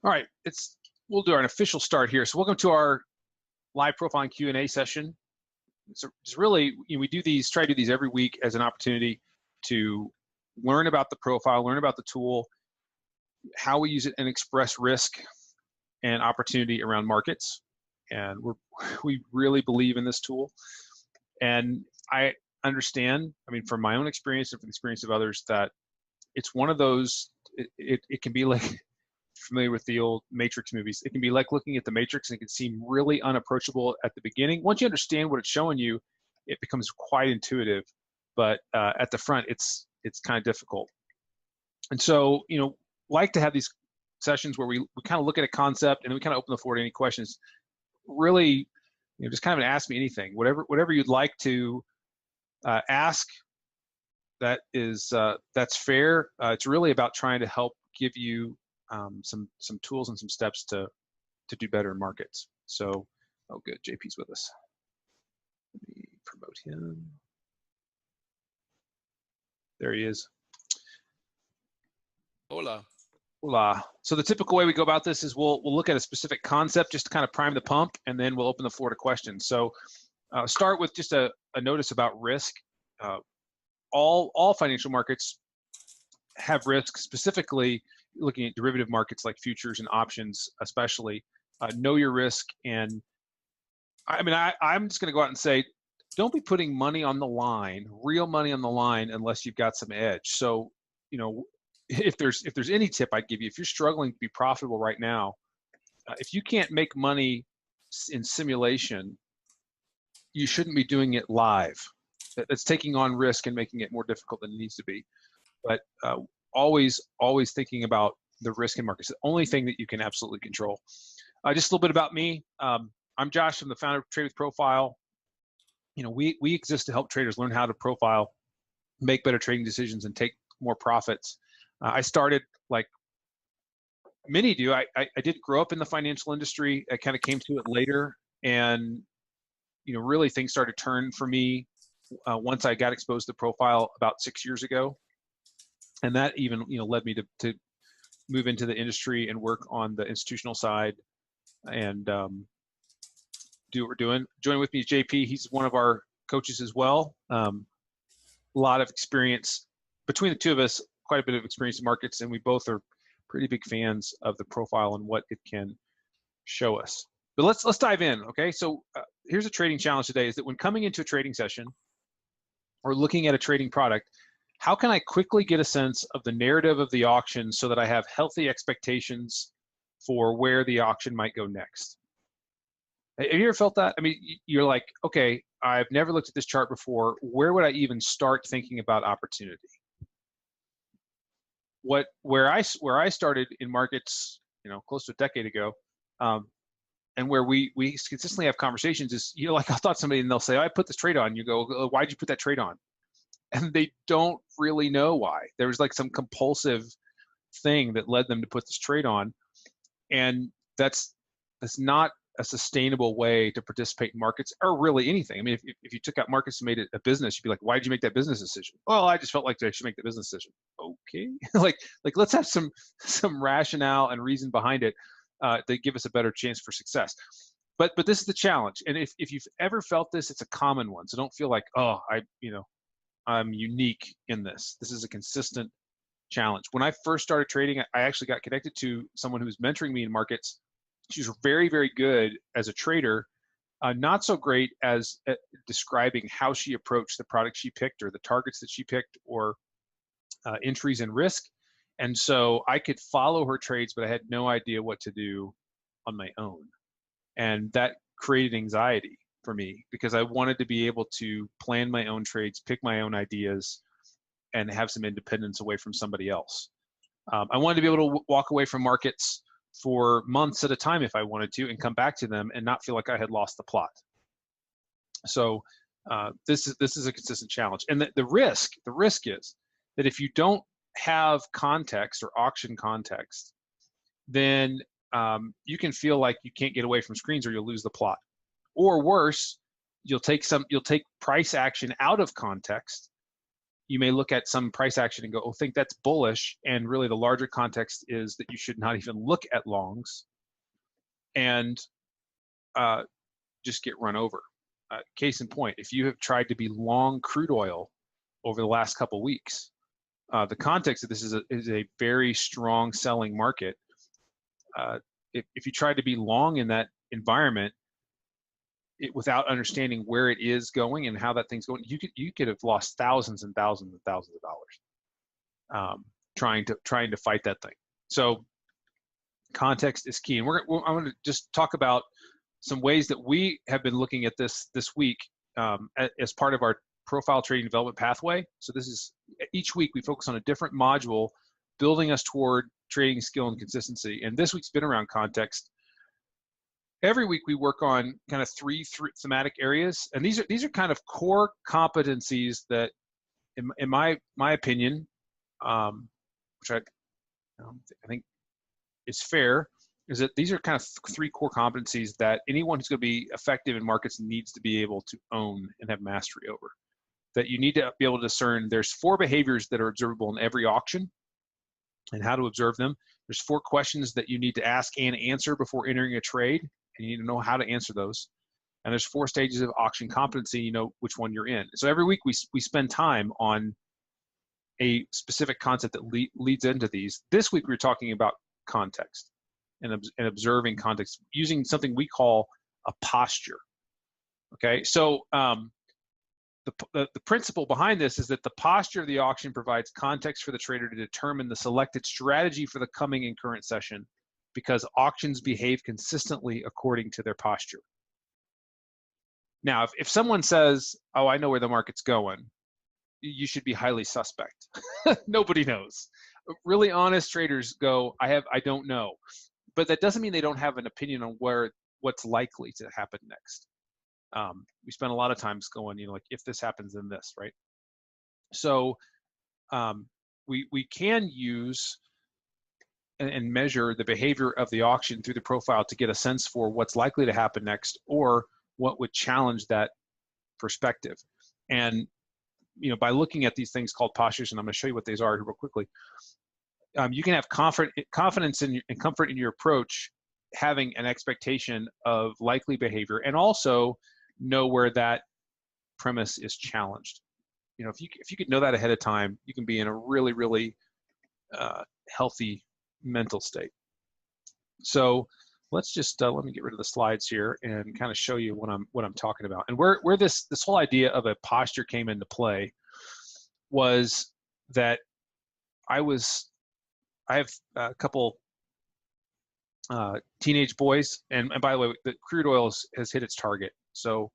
All right, we'll do our official start here. So welcome to our live profiling Q&A session. So it's really, we try to do these every week as an opportunity to learn about the profile, learn about the tool, how we use it, and express risk and opportunity around markets. And we really believe in this tool. And I understand, from my own experience and from the experience of others, that it's one of those, it can be like, familiar with the old Matrix movies, it can be like looking at the Matrix and it can seem really unapproachable at the beginning. Once you understand what it's showing you, it becomes quite intuitive, but at the front, it's kind of difficult. And so, like to have these sessions where we kind of look at a concept and then we kind of open the floor to any questions. Really, just kind of an ask me anything, whatever you'd like to ask. That's fair. It's really about trying to help give you some tools and some steps to do better in markets. So, oh good, JP's with us. Let me promote him. There he is. Hola. Hola. So the typical way we go about this is we'll look at a specific concept just to kind of prime the pump, and then we'll open the floor to questions. So start with just a notice about risk. All financial markets have risk, specifically looking at derivative markets like futures and options, especially. Know your risk. And I'm just going to go out and say, don't be putting money on the line, real money on the line, unless you've got some edge. So, if there's any tip I'd give you, if you're struggling to be profitable right now, if you can't make money in simulation, you shouldn't be doing it live. It's taking on risk and making it more difficult than it needs to be. But always thinking about the risk in markets. The only thing that you can absolutely control. Just a little bit about me. I'm Josh. I'm the founder of Trade with Profile. We exist to help traders learn how to profile, make better trading decisions, and take more profits. I started like many do. I did grow up in the financial industry. I kind of came to it later, and really things started to turn for me once I got exposed to profile about 6 years ago. And that even led me to move into the industry and work on the institutional side and do what we're doing. Joining with me is JP. He's one of our coaches as well. A lot of experience between the two of us, quite a bit of experience in markets, and we both are pretty big fans of the profile and what it can show us. But let's dive in, okay? So here's a trading challenge today: is that when coming into a trading session or looking at a trading product, how can I quickly get a sense of the narrative of the auction so that I have healthy expectations for where the auction might go next? Have you ever felt that? You're like, okay, I've never looked at this chart before. Where would I even start thinking about opportunity? Where I started in markets, close to a decade ago, and where we consistently have conversations is, like I'll talk to somebody and they'll say, oh, I put this trade on. You go, why'd you put that trade on? And they don't really know why. There was like some compulsive thing that led them to put this trade on. And that's not a sustainable way to participate in markets, or really anything. If you took out markets and made it a business, you'd be like, why did you make that business decision? Well, I just felt like I should make the business decision. Okay. like let's have some rationale and reason behind it that give us a better chance for success. But this is the challenge. And if you've ever felt this, it's a common one. So don't feel like, oh, I'm unique in this. This is a consistent challenge. When I first started trading, I actually got connected to someone who was mentoring me in markets. She was very, very good as a trader, not so great as describing how she approached the product she picked or the targets that she picked or entries and risk. And so I could follow her trades, but I had no idea what to do on my own. And that created anxiety for me because I wanted to be able to plan my own trades, pick my own ideas, and have some independence away from somebody else. I wanted to be able to walk away from markets for months at a time if I wanted to, and come back to them and not feel like I had lost the plot. So this is a consistent challenge. And the risk is that if you don't have context or auction context, then you can feel like you can't get away from screens or you'll lose the plot. Or worse, you'll take price action out of context you may look at some price action and go, oh, think that's bullish. And really the larger context is that you should not even look at longs and just get run over. Case in point, if you have tried to be long crude oil over the last couple weeks, the context of this is a very strong selling market. If you tried to be long in that environment, without understanding where it is going and how that thing's going, you could have lost thousands and thousands and thousands of dollars trying to fight that thing. So context is key, and I'm going to just talk about some ways that we have been looking at this week as part of our profile trading development pathway. So this is, each week we focus on a different module, building us toward trading skill and consistency. And this week's been around context. Every week we work on kind of three thematic areas, and these are kind of core competencies that, in my opinion, which I think is fair, is that these are kind of three core competencies that anyone who's going to be effective in markets needs to be able to own and have mastery over. That you need to be able to discern. There's 4 behaviors that are observable in every auction, and how to observe them. There's 4 questions that you need to ask and answer before entering a trade, and you need to know how to answer those. And there's 4 stages of auction competency, you know which one you're in. So every week we spend time on a specific concept that leads into these. This week we were talking about context and observing context using something we call a posture. Okay, so the principle behind this is that the posture of the auction provides context for the trader to determine the selected strategy for the coming and current session, because auctions behave consistently according to their posture. Now, if someone says, oh, I know where the market's going, you should be highly suspect. Nobody knows. Really honest traders go, I don't know. But that doesn't mean they don't have an opinion on what's likely to happen next. We spend a lot of times going, like, if this happens, then this, right? So we can use and measure the behavior of the auction through the profile to get a sense for what's likely to happen next, or what would challenge that perspective. And by looking at these things called postures, and I'm going to show you what these are here real quickly, you can have confidence and comfort in your approach, having an expectation of likely behavior, and also know where that premise is challenged. If you could know that ahead of time, you can be in a really, really healthy mental state. So let's just let me get rid of the slides here and kind of show you what I'm talking about. And where this whole idea of a posture came into play was that I have a couple teenage boys, and by the way, the crude oil has hit its target. So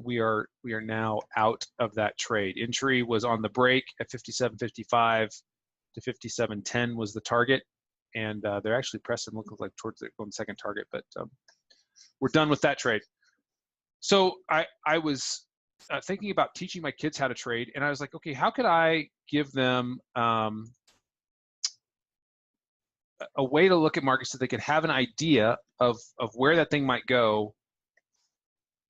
we are now out of that trade. Entry was on the break at 57.55 to 57.10 was the target, and they're actually pressing, looking like towards the second target, but we're done with that trade. So I was thinking about teaching my kids how to trade, and I was like, okay, how could I give them a way to look at markets so they could have an idea of where that thing might go,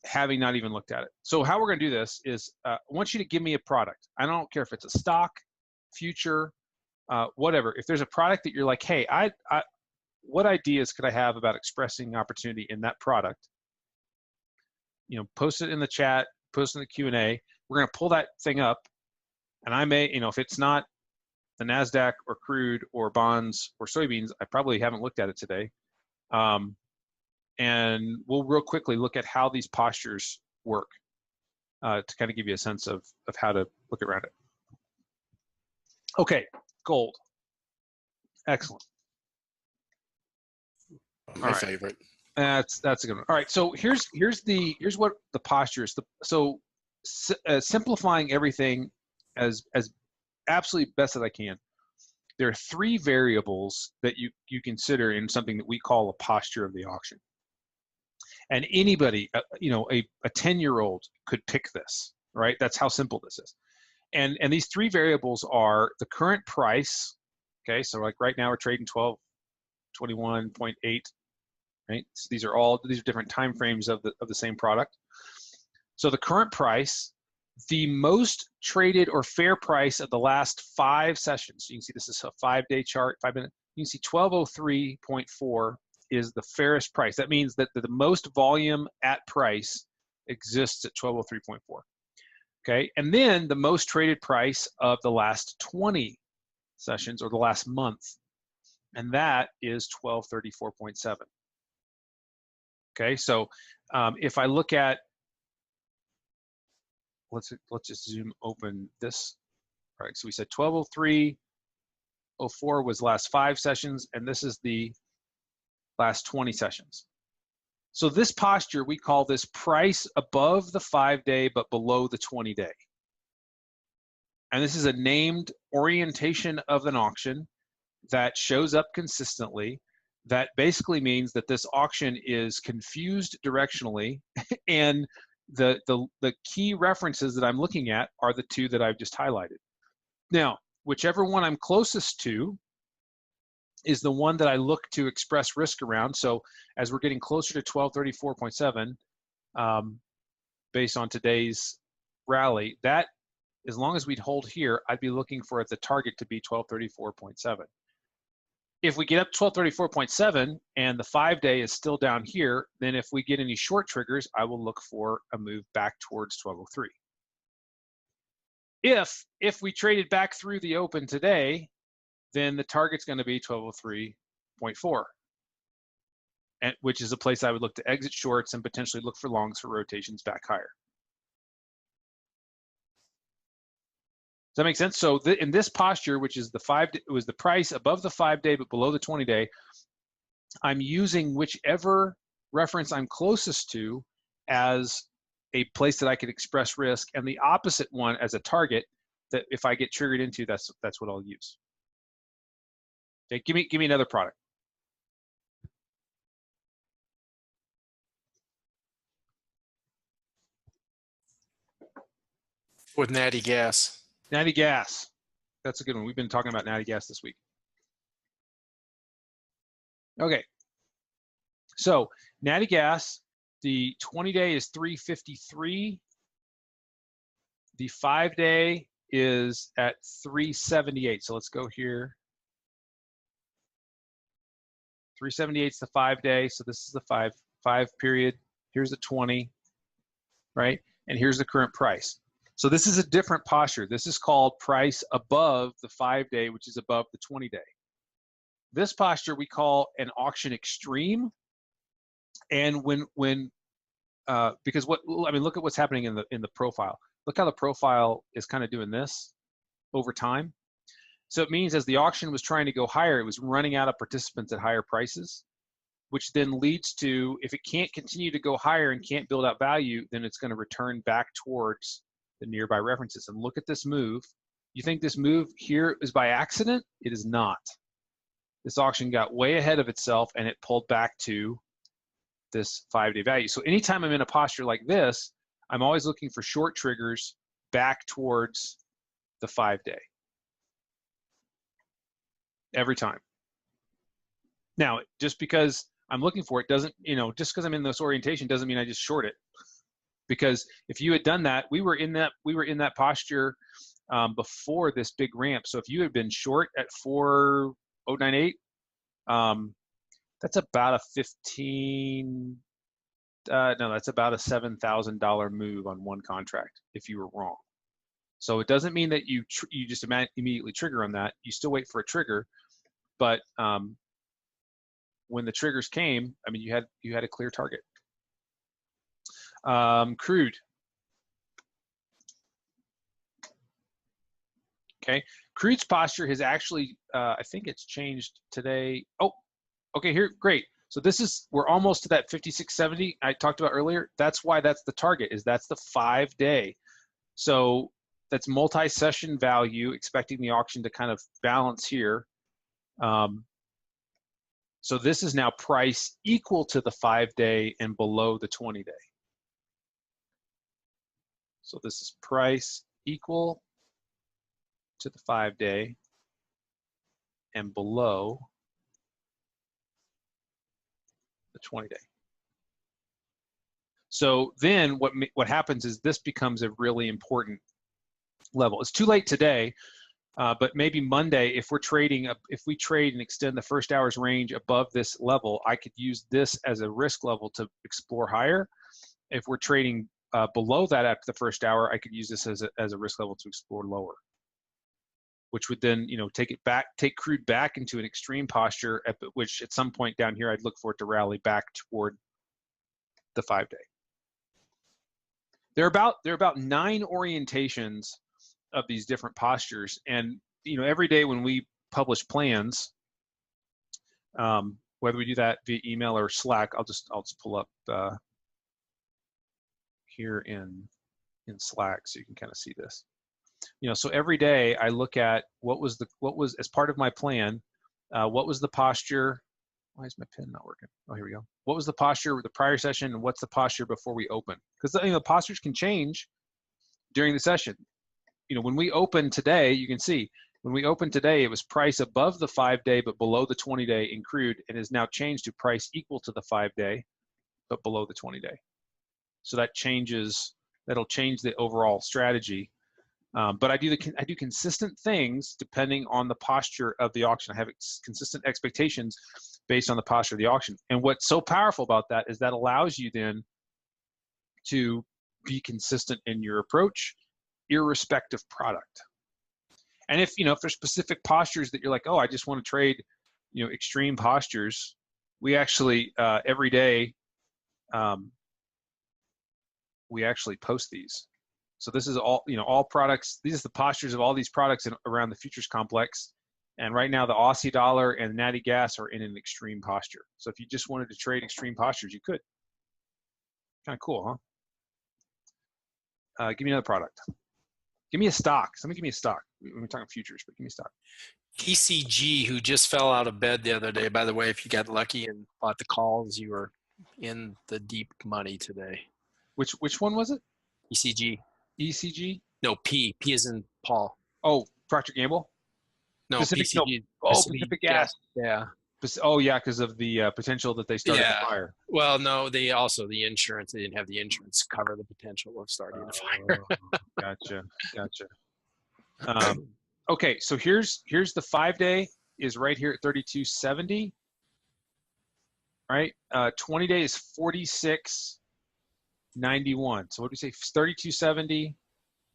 having not even looked at it. So how we're going to do this is I want you to give me a product. I don't care if it's a stock, future, whatever. If there's a product that you're like, hey, what ideas could I have about expressing opportunity in that product? Post it in the chat, post it in the Q&A. We're going to pull that thing up, and I may, if it's not the Nasdaq or crude or bonds or soybeans, I probably haven't looked at it today. And we'll real quickly look at how these postures work to kind of give you a sense of how to look around it. Okay, gold. Excellent. My favorite. That's a good one. All right, so here's what the posture is. So simplifying everything as absolutely best that I can. There are 3 variables that you consider in something that we call a posture of the auction. And anybody, a 10-year-old could pick this, right? That's how simple this is. And these 3 variables are the current price. Okay, so like right now we're trading 1221.8, right? So these are different time frames of the same product. So the current price, the most traded or fair price of the last 5 sessions. You can see this is a 5-day chart, 5 minute. You can see 1203.4 is the fairest price. That means that the most volume at price exists at 1203.4. Okay, and then the most traded price of the last 20 sessions or the last month, and that is 1234.7. Okay, so if I look at, let's just zoom open this. All right, so we said 1203.04 was last 5 sessions, and this is the last 20 sessions. So this posture, we call this price above the 5-day but below the 20-day. And this is a named orientation of an auction that shows up consistently. That basically means that this auction is confused directionally, and the key references that I'm looking at are the 2 that I've just highlighted. Now, whichever one I'm closest to is the one that I look to express risk around. So as we're getting closer to 1234.7, based on today's rally, that as long as we'd hold here, I'd be looking for the target to be 1234.7. If we get up to 1234.7 and the 5-day is still down here, then if we get any short triggers, I will look for a move back towards 1203. If we traded back through the open today, then the target's going to be 1203.4, and which is a place I would look to exit shorts and potentially look for longs for rotations back higher. Does that make sense? So in this posture, which is it was the price above the 5-day but below the 20-day, I'm using whichever reference I'm closest to as a place that I could express risk, and the opposite one as a target that if I get triggered into, that's what I'll use. Okay, give me another product. With natty gas. Natty gas. That's a good one. We've been talking about natty gas this week. Okay. So natty gas, the 20-day is 353. The 5-day is at 378. So let's go here. 378 is the 5-day. So this is the 5 period. Here's the 20, right? And here's the current price. So this is a different posture. This is called price above the 5-day, which is above the 20-day. This posture we call an auction extreme. And because look at what's happening in the profile. Look how the profile is kind of doing this over time. So it means as the auction was trying to go higher, it was running out of participants at higher prices, which then leads to, if it can't continue to go higher and can't build out value, then it's going to return back towards the nearby references. And look at this move. You think this move here is by accident? It is not. This auction got way ahead of itself and it pulled back to this 5-day value. So anytime I'm in a posture like this, I'm always looking for short triggers back towards the 5-day. Every time. Now, just because I'm looking for it doesn't, just because I'm in this orientation doesn't mean I just short it. Because if you had done that, we were in that posture before this big ramp. So if you had been short at 4098, that's about a that's about a $7,000 move on one contract if you were wrong. So it doesn't mean that you just immediately trigger on that. You still wait for a trigger, but when the triggers came, I mean, you had a clear target. Crude. Okay, crude's posture has actually, I think it's changed today. Oh, okay, here, great. So we're almost to that 5670 I talked about earlier. That's why that's the target, that's the 5-day. So that's multi-session value, expecting the auction to kind of balance here. So this is now price equal to the 5-day and below the 20-day. So this is price equal to the 5-day and below the 20-day. So then what happens is this becomes a really important level. It's too late today, but maybe Monday, if we trade and extend the first hour's range above this level, I could use this as a risk level to explore higher. If we're trading below that after the first hour, I could use this as a risk level to explore lower, which would then, take crude back into an extreme posture, which at some point down here, I'd look for it to rally back toward the 5-day. There are about 9 orientations of these different postures, and every day when we publish plans, whether we do that via email or Slack, I'll just pull up here in Slack so you can kind of see this. So every day I look at what was as part of my plan, what was the posture. Why is my pen not working? Oh, here we go. What was the posture with the prior session, and what's the posture before we open? Because the postures can change during the session. When we open today, you can see when we opened today, it was price above the 5-day but below the 20-day in crude, and is now changed to price equal to the 5-day but below the 20-day. So that'll change the overall strategy. But I do consistent things depending on the posture of the auction. I have consistent expectations based on the posture of the auction. And what's so powerful about that is that allows you then to be consistent in your approach, irrespective product. And if there's specific postures that you're like, oh, I just want to trade, extreme postures, we actually every day we actually post these. So this is all, all products. These are the postures of all these products around the futures complex. And right now, the Aussie dollar and natty gas are in an extreme posture. So if you just wanted to trade extreme postures, you could. Kind of cool, huh? Give me another product. Give me a stock. Somebody give me a stock. We're talking futures, but give me a stock. ECG, who just fell out of bed the other day. By the way, if you got lucky and bought the calls, you were in the deep money today. Which one was it? ECG. ECG? No, P. P as in Paul. Oh, Procter & Gamble? No, PCG. Pacific Gas. Yeah. Oh, yeah, because of the potential that they started a fire. Well, no, the insurance. They didn't have the insurance cover the potential of starting a fire. Gotcha. Okay, so here's the 5-day is right here at 32.70. Right, 20-day is 46.91. So what do we say? 32.70.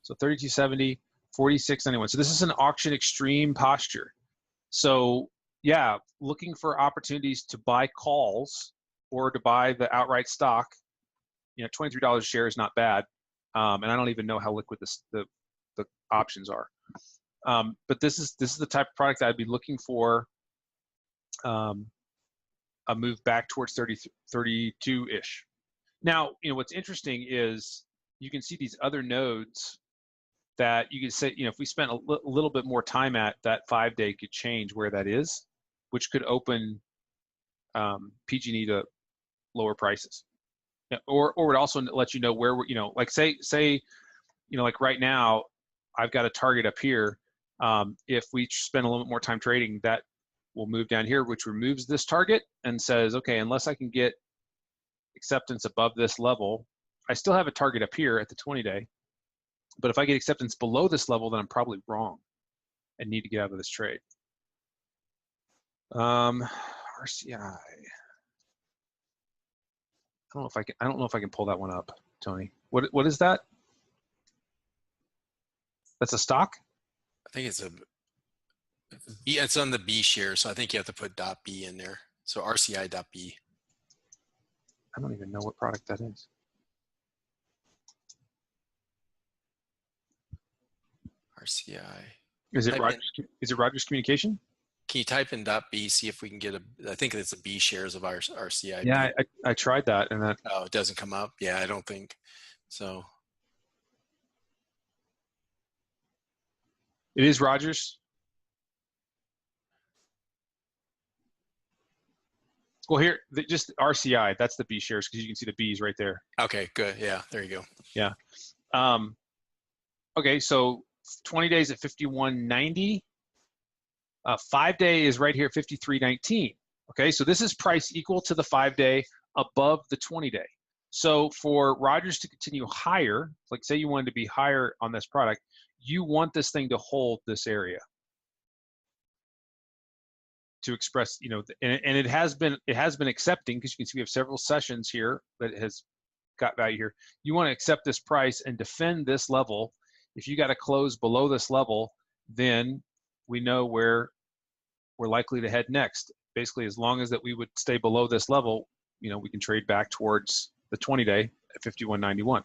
So 32.70, 46.91. So this is an auction extreme posture. So yeah, looking for opportunities to buy calls or to buy the outright stock. $23 a share is not bad, and I don't even know how liquid the options are. But this is the type of product that I'd be looking for. A move back towards 32-ish. Now, what's interesting is you can see these other nodes that you can say, if we spent a little bit more time at, that 5-day could change where that is, which could open PG&E to lower prices. Or would also let you know where we're, like say, like right now, I've got a target up here. If we spend a little bit more time trading, that will move down here, which removes this target and says, okay, unless I can get acceptance above this level, I still have a target up here at the 20-day. But if I get acceptance below this level, then I'm probably wrong and need to get out of this trade. RCI. I don't know if I can pull that one up, Tony. What is that? That's a stock? I think it's on the B share, so I think you have to put .b in there. So RCI.B. I don't even know what product that is. RCI. Is it Rogers Communication? Can you type in .b, see if we can get I think it's the B shares of our RCI. Yeah, I tried that and that. Oh, it doesn't come up? Yeah, I don't think so. It is Rogers. Well, here, just RCI, that's the B shares because you can see the B's right there. Okay, good. Yeah, there you go. Yeah. Okay, so 20 days at 51.90. 5-day is right here, 53.19. Okay, so this is price equal to the 5-day above the 20-day. So for Rogers to continue higher, like say you wanted to be higher on this product, you want this thing to hold this area to express, you know, and it has been accepting, because you can see we have several sessions here that has got value here. You want to accept this price and defend this level. If you got to close below this level, then we know where we're likely to head next. Basically, as long as that we would stay below this level, you know, we can trade back towards the 20-day at 51.91.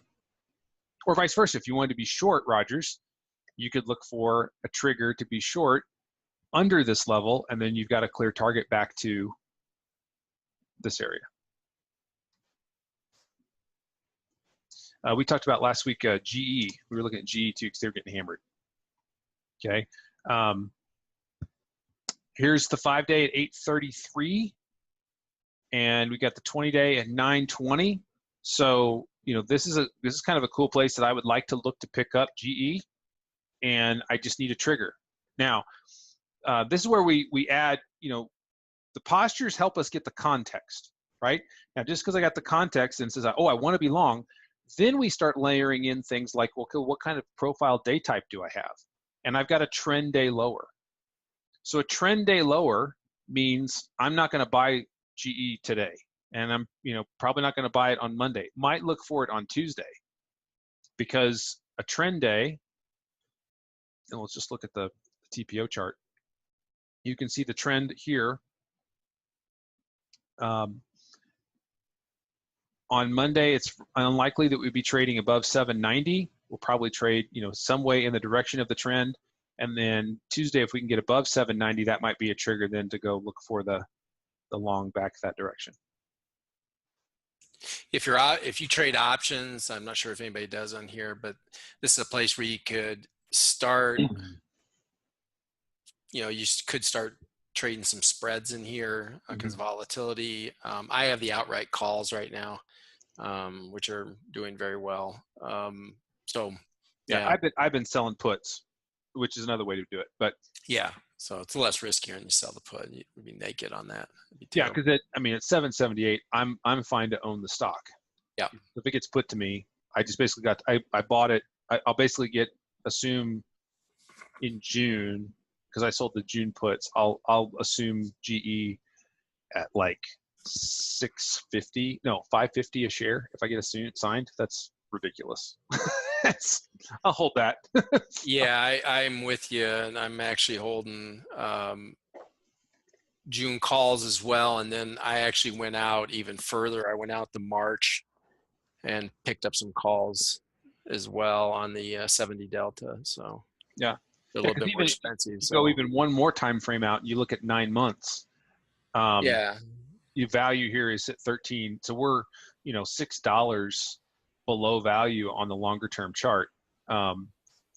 Or vice versa. If you wanted to be short Rogers, you could look for a trigger to be short under this level, and then you've got a clear target back to this area. We talked about last week GE. We were looking at GE too because they were getting hammered. Okay. Here's the 5-day at 833, and we got the 20-day at 920. So, you know, this is kind of a cool place that I would like to look to pick up GE, and I just need a trigger. Now, this is where we add, you know, the postures help us get the context, right? Now, just because I got the context and says, oh, I want to be long, then we start layering in things like, well, what kind of profile day type do I have? And I've got a trend day lower. So a trend day lower means I'm not going to buy GE today, and I'm, you know, probably not going to buy it on Monday. Might look for it on Tuesday, because a trend day, and let's just look at the TPO chart. You can see the trend here. On Monday, it's unlikely that we'd be trading above 790. We'll probably trade, you know, some way in the direction of the trend. And then Tuesday, if we can get above 790, that might be a trigger then to go look for the long back that direction. If you trade options, I'm not sure if anybody does on here, but this is a place where you could start, you know, you could start trading some spreads in here because of volatility. I have the outright calls right now, which are doing very well. So yeah, I've been selling puts, which is another way to do it. But yeah, so it's less riskier when you sell the put. You would be naked on that. Yeah, because I mean, at 778, I'm fine to own the stock. Yeah. If it gets put to me, I just basically I bought it. I'll basically assume in June, because I sold the June puts. I'll assume GE at like 550 a share if I get a signed. That's ridiculous. I'll hold that. Yeah, I'm with you, and I'm actually holding June calls as well. And then I actually went out even further. I went out to March and picked up some calls as well on the 70 Delta. So yeah, they're a little bit more expensive. So go even one more time frame out, and you look at 9 months. Yeah. Your value here is at 13. So we're, you know, $6 below value on the longer term chart.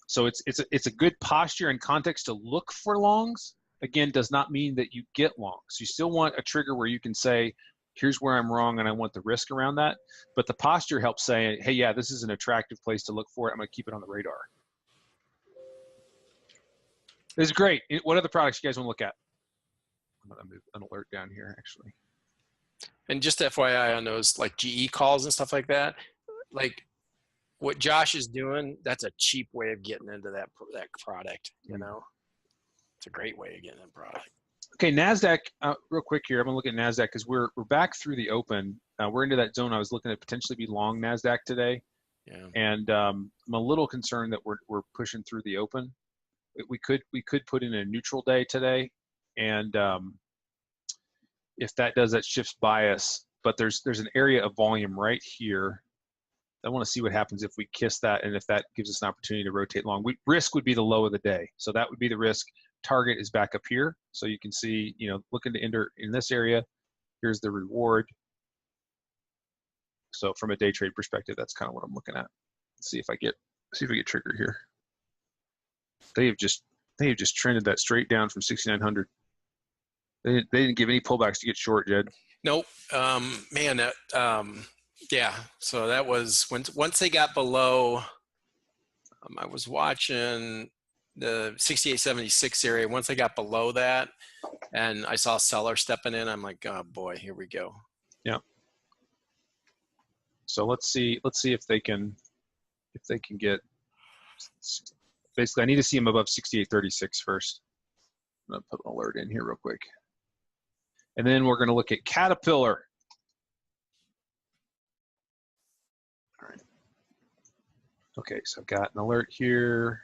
So it's a good posture and context to look for longs. Again, does not mean that you get longs. You still want a trigger where you can say, here's where I'm wrong and I want the risk around that. But the posture helps say, hey, yeah, this is an attractive place to look for it. I'm going to keep it on the radar. This is great. What other products you guys want to look at? I'm going to move an alert down here, actually. And just FYI on those like GE calls and stuff like that, like what Josh is doing, that's a cheap way of getting into that product, you know? It's a great way of getting that product. Okay, Nasdaq, real quick here. I'm going to look at Nasdaq because we're back through the open. We're into that zone. I was looking at potentially be long Nasdaq today. Yeah. And I'm a little concerned that we're pushing through the open. We could put in a neutral day today, and if that does, that shifts bias. But there's an area of volume right here. I want to see what happens if we kiss that, and if that gives us an opportunity to rotate long. Risk would be the low of the day, so that would be the risk. Target is back up here, so you can see, you know, looking to enter in this area. Here's the reward. So from a day trade perspective, that's kind of what I'm looking at. Let's see if I get trigger here. They have just trended that straight down from 6,900. They didn't give any pullbacks to get short, Jed. Nope. Man, that yeah. So that was once they got below. I was watching the 68.76 area. Once I got below that, and I saw a seller stepping in, I'm like, oh boy, here we go. Yeah. So let's see if they can get, basically I need to see them above 68.36 first. I'm gonna put an alert in here real quick. And then we're gonna look at Caterpillar. All right. Okay, so I've got an alert here.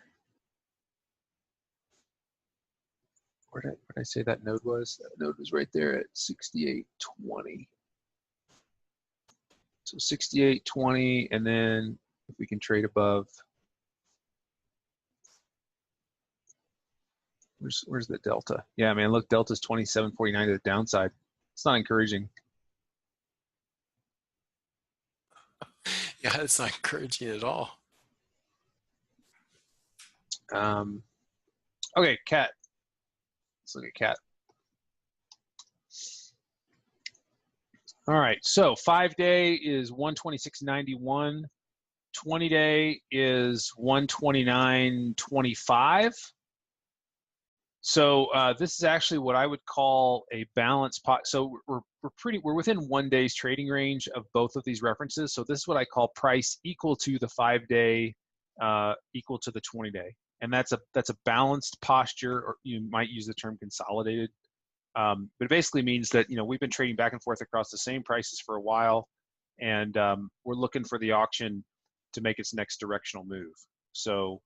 Where did I say that node was? That node was right there at 68.20. So 68.20, and then if we can trade above, where's the delta? Yeah, man, look, delta's 27.49 to the downside. It's not encouraging. Yeah, it's not encouraging at all. Okay, cat. Let's look at cat. All right, so 5-day is 126.91. 20-day is 129.25. So this is actually what I would call a balanced pot. So we're within 1 day's trading range of both of these references. So this is what I call price equal to the 5-day, equal to the 20-day, and that's a balanced posture, or you might use the term consolidated. But it basically means that we've been trading back and forth across the same prices for a while, and we're looking for the auction to make its next directional move. So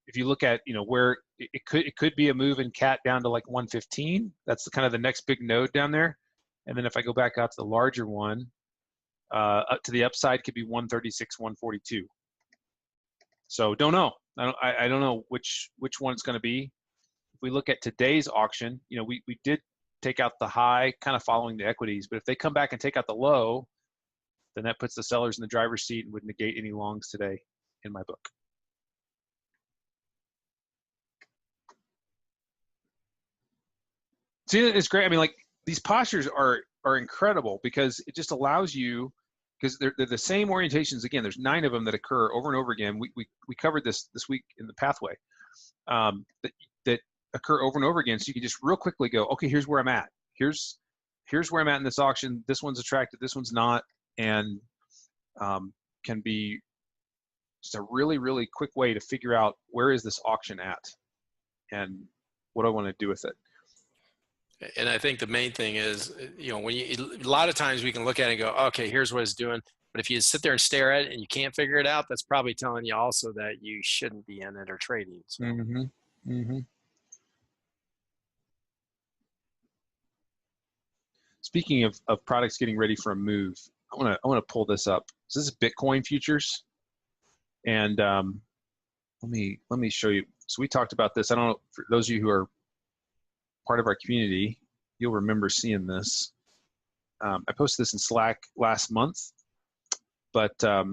if you look at where it could be a move in cat down to like 115. That's kind of the next big node down there. And then if I go back out to the larger one, up to the upside could be 136, 142. So don't know. I don't know which one it's going to be. If we look at today's auction, we did take out the high, kind of following the equities. But if they come back and take out the low, then that puts the sellers in the driver's seat and would negate any longs today in my book. See, it's great. I mean, like, these postures are incredible because it just allows you, because they're the same orientations. Again, there's 9 of them that occur over and over again. We covered this week in the pathway, that occur over and over again. So you can just real quickly go, okay, here's where I'm at. Here's where I'm at in this auction. This one's attractive, this one's not, and can be just a really, really quick way to figure out where is this auction at and what do I want to do with it. And I think the main thing is, when a lot of times we can look at it and go, okay, here's what it's doing. But if you sit there and stare at it and you can't figure it out, that's probably telling you also that you shouldn't be in it or trading. So. Speaking of products getting ready for a move, I want to pull this up. So this is Bitcoin futures, and let me show you. So we talked about this. I don't know, for those of you who are part of our community, you'll remember seeing this. I posted this in Slack last month, but so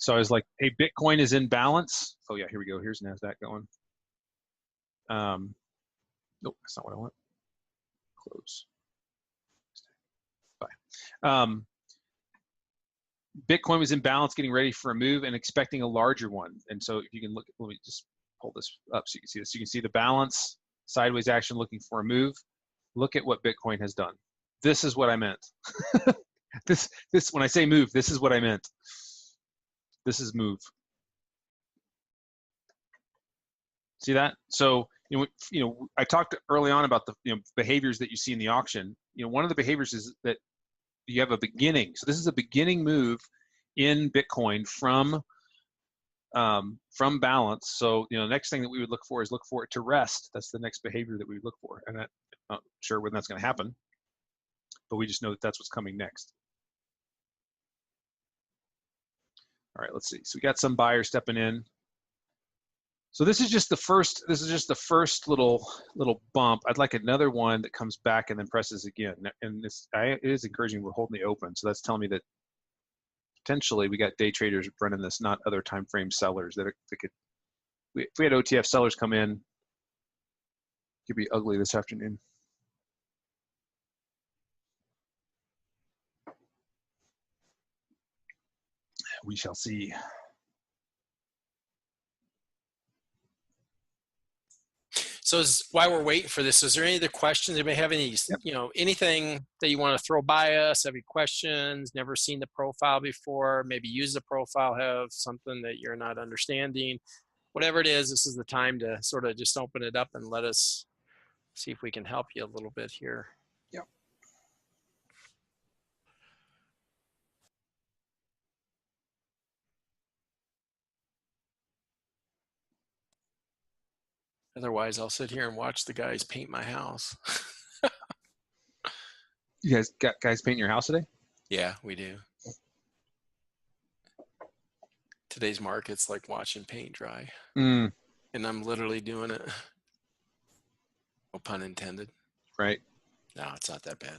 I was like, hey, Bitcoin is in balance. Oh yeah, here we go. Here's Nasdaq going. Nope, that's not what I want. Close. Bye. Bitcoin was in balance, getting ready for a move and expecting a larger one. And so if you can look, let me just pull this up so you can see this. You can see the balance, sideways action, looking for a move. Look at what Bitcoin has done. This is what I meant. this when I say move, this is what I meant. This is move. See that? So I talked early on about the behaviors that you see in the auction. One of the behaviors is that you have a beginning. So this is a beginning move in Bitcoin from balance. So the next thing that we would look for is look for it to rest. That's the next behavior that we would look for, and I'm not sure when that's going to happen, but we just know that that's what's coming next. All right, let's see. So we got some buyers stepping in. So this is just the first. This is just the first little bump. I'd like another one that comes back and then presses again. And it is encouraging. We're holding the open, so that's telling me that potentially we got day traders running this, not other time frame sellers that could. If we had OTF sellers come in, it could be ugly this afternoon. We shall see. So while we're waiting for this, is there any other questions? Anybody have any, Yep. anything that you want to throw by us? Have any questions? Never seen the profile before? Maybe use the profile, have something that you're not understanding? Whatever it is, this is the time to sort of just open it up and let us see if we can help you a little bit here. Yep. Otherwise, I'll sit here and watch the guys paint my house. You guys got guys painting your house today? Yeah, we do. Today's market's like watching paint dry. Mm, And I'm literally doing it. No pun intended. right. No, it's not that bad.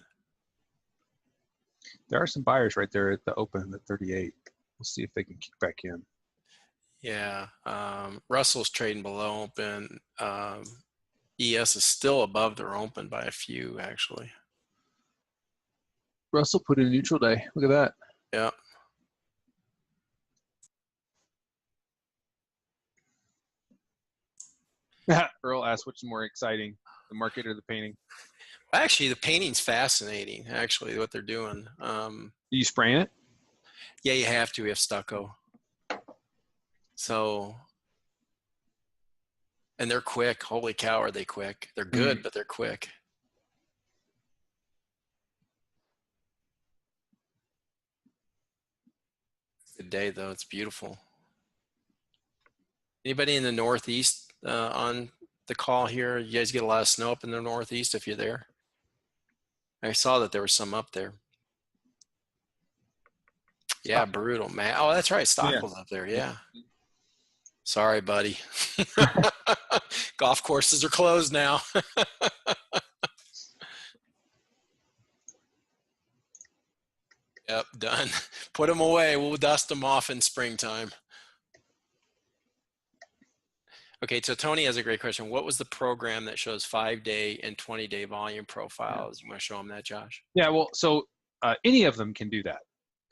There are some buyers right there at the open at 38. We'll see if they can kick back in. Yeah. Russell's trading below open. ES is still above their open by a few, actually. Russell put in neutral day. Look at that. Yeah. Earl asked which is more exciting, the market or the painting? Actually, the painting's fascinating, actually, what they're doing. Are you spraying it? Yeah, you have to. We have stucco. So, and they're quick. Holy cow, are they quick? They're good, but they're quick. Good day, though. It's beautiful. Anybody in the Northeast on the call here? You guys get a lot of snow up in the Northeast if you're there? I saw that there was some up there. Yeah, brutal, man. Oh, that's right. Stockwell's up there. Yeah. Sorry, buddy. Golf courses are closed now. Yep, done. Put them away. We'll dust them off in springtime. Okay, so Tony has a great question. What was the program that shows 5-day and 20-day volume profiles? You want to show them that, Josh? Yeah, well, so any of them can do that.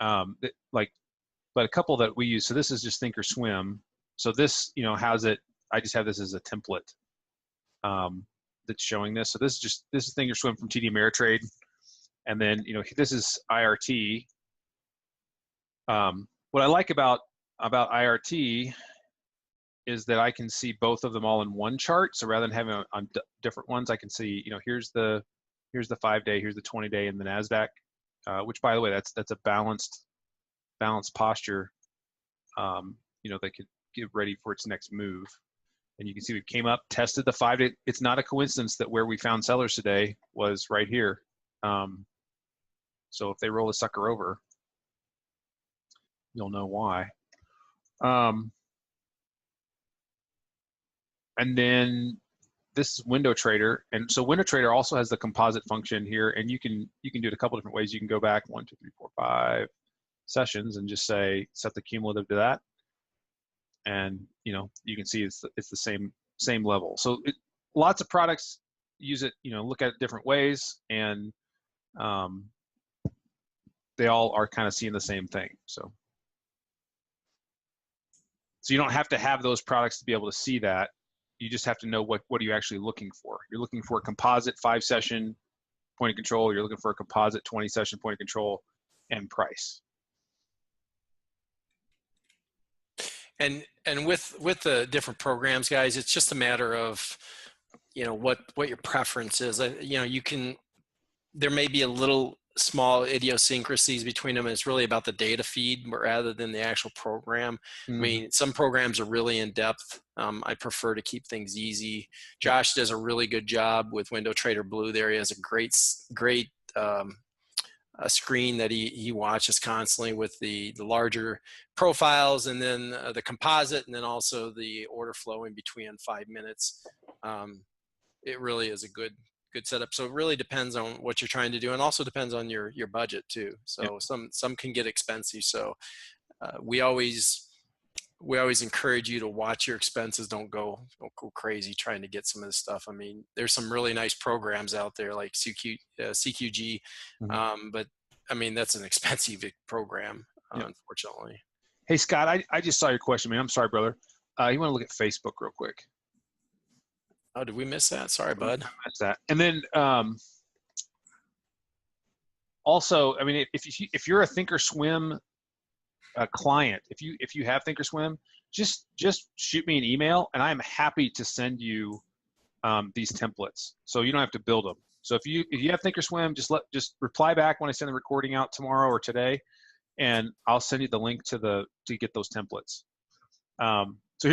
But a couple that we use, so this is just Thinkorswim. So this, has it, I just have this as a template that's showing this. So this is Thinkorswim from TD Ameritrade. And then, this is IRT. What I like about IRT is that I can see both of them all in one chart. So rather than having on different ones, I can see, here's the 5-day, here's the 20-day in the Nasdaq, which, by the way, that's a balanced posture, that could get ready for its next move. And you can see we came up, tested the 5-day. It's not a coincidence that where we found sellers today was right here. So if they roll a sucker over, you'll know why. And then this is Window Trader. And so Window Trader also has the composite function here, and you can do it a couple different ways. You can go back 1, 2, 3, 4, 5 sessions and just say set the cumulative to that, and you can see it's the same level. So lots of products use it, look at it different ways, and they all are kind of seeing the same thing. So you don't have to have those products to be able to see that. You just have to know what are you actually looking for. You're looking for a composite 5-session point of control. You're looking for a composite 20-session point of control, and price. And with the different programs, guys, it's just a matter of, what your preference is. There may be a little small idiosyncrasies between them. And it's really about the data feed rather than the actual program. I mean, some programs are really in depth. I prefer to keep things easy. Josh does a really good job with Window Trader Blue there. He has a great a screen that he watches constantly with the larger profiles, and then the composite, and then also the order flow in between 5 minutes. It really is a good setup. So it really depends on what you're trying to do, and also depends on your budget too. So some can get expensive. So we always encourage you to watch your expenses. Don't go crazy trying to get some of this stuff. I mean, there's some really nice programs out there like CQG, but I mean, that's an expensive program, unfortunately. Hey, Scott, I just saw your question, man. I'm sorry, brother. You want to look at Facebook real quick? Oh, did we miss that? Sorry, bud. Missed that. And then also, I mean, if you're a Thinkorswim client, if you have Thinkorswim, just shoot me an email, and I'm happy to send you these templates, so you don't have to build them. So if you have Thinkorswim, just reply back when I send the recording out tomorrow or today, and I'll send you the link to get those templates. So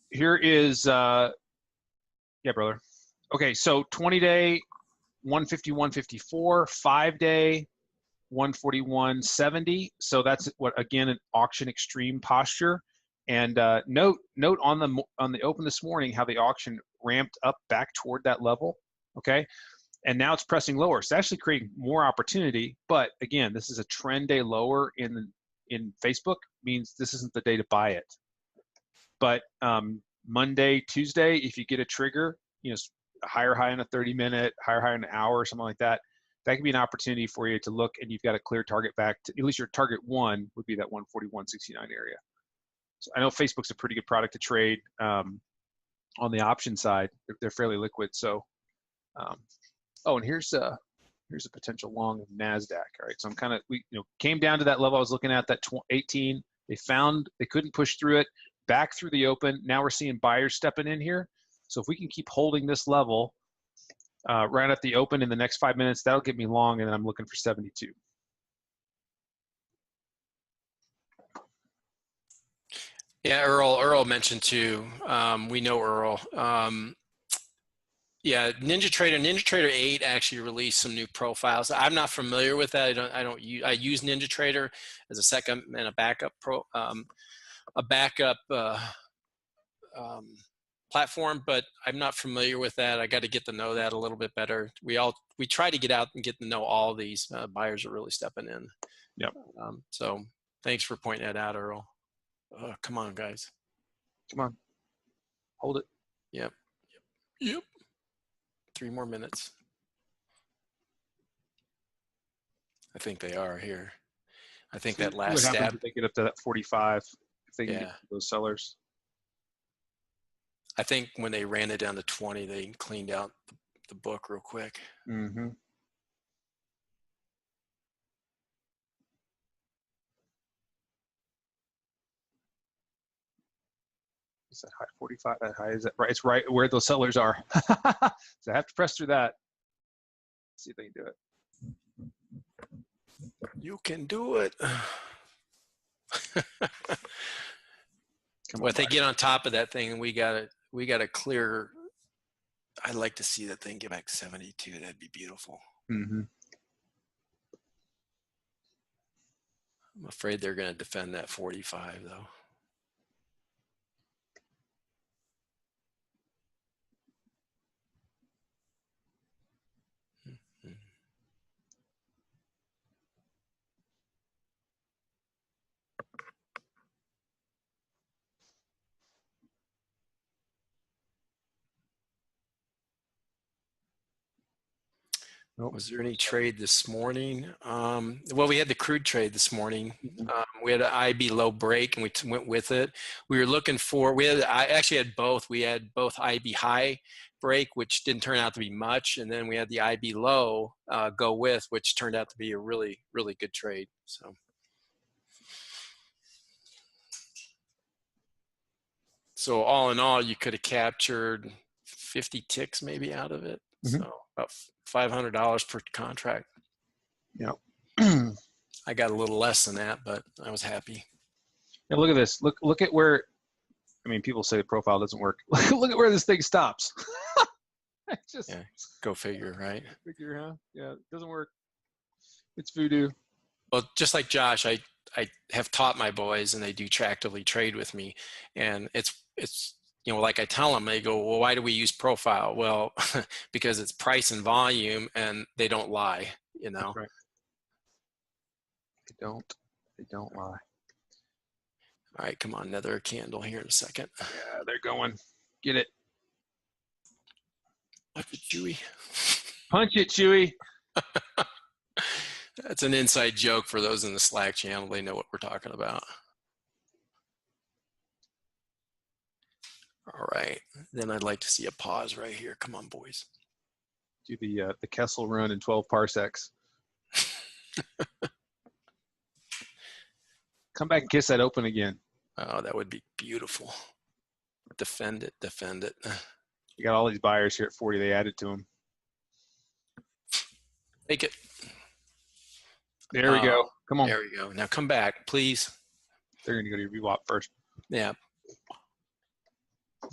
here is yeah, brother. Okay, so 20-day 150, 154, 5-day 141.70. So that's what, again, an auction extreme posture. And note on the open this morning how the auction ramped up back toward that level. Okay, and now it's pressing lower. So it's actually creating more opportunity. But again, this is a trend day lower in Facebook, means this isn't the day to buy it. But Monday, Tuesday, if you get a trigger, you know, a higher high in a 30-minute, higher high in an hour, or something like that, that could be an opportunity for you to look, and you've got a clear target back to, at least your target one would be that 141.69 area. So I know Facebook's a pretty good product to trade on the option side. They're fairly liquid. So, oh, and here's a potential long of Nasdaq. All right, so I'm kind of, we came down to that level I was looking at, that 18. They couldn't push through it, back through the open. Now we're seeing buyers stepping in here. So if we can keep holding this level right at the open in the next 5 minutes, that'll get me long, and then I'm looking for 72. Yeah, Earl mentioned too. We know Earl. Yeah, Ninja Trader 8 actually released some new profiles. I'm not familiar with that. I use Ninja Trader as a second and a backup platform, but I'm not familiar with that. I got to get to know that a little bit better. We try to get out and get to know all of these. Buyers are really stepping in. Yep. So thanks for pointing that out, Earl. Come on, guys. Come on. Hold it. Yep. 3 more minutes. I think they are here. I think that last stab. If they get up to that 45, if they can get those sellers. I think when they ran it down to 20, they cleaned out the book real quick. Mm-hmm. Is that high 45? That high, is that right? It's right where those sellers are. So I have to press through that. Let's see if they can do it. You can do it. Well, if they get on top of that thing, we got to clear. I'd like to see that thing get back to 72. That'd be beautiful. Mm-hmm. I'm afraid they're going to defend that 45 though. Nope. Was there any trade this morning? Well, we had the crude trade this morning. We had an IB low break, and we went with it. We were looking for, I actually had both. We had both IB high break, which didn't turn out to be much, and then we had the IB low go with, which turned out to be a really, really good trade. So all in all, you could have captured 50 ticks maybe out of it. Mm-hmm. So about $500 per contract. Yeah. I got a little less than that, but I was happy. Now look at this. Look at where, I mean, people say the profile doesn't work. Look at where this thing stops. Just go figure, right? Figure, huh? Yeah, it doesn't work. It's voodoo. Well, just like Josh, I have taught my boys, and they do actively trade with me, and it's like I tell them, they go, well, why do we use profile? Well, because it's price and volume, and they don't lie, That's right. They don't lie. All right, come on, another candle here in a second. Yeah, they're going. Get it. Punch it, Chewy. Punch it, Chewy. That's an inside joke for those in the Slack channel. They know what we're talking about. All right. Then I'd like to see a pause right here. Come on, boys. Do the Kessel run in 12 parsecs. Come back and kiss that open again. Oh, that would be beautiful. Defend it, defend it. You got all these buyers here at 40. They added to them. Take it. There we go. Come on. There we go. Now come back, please. They're going to go to your VWAP first. Yeah.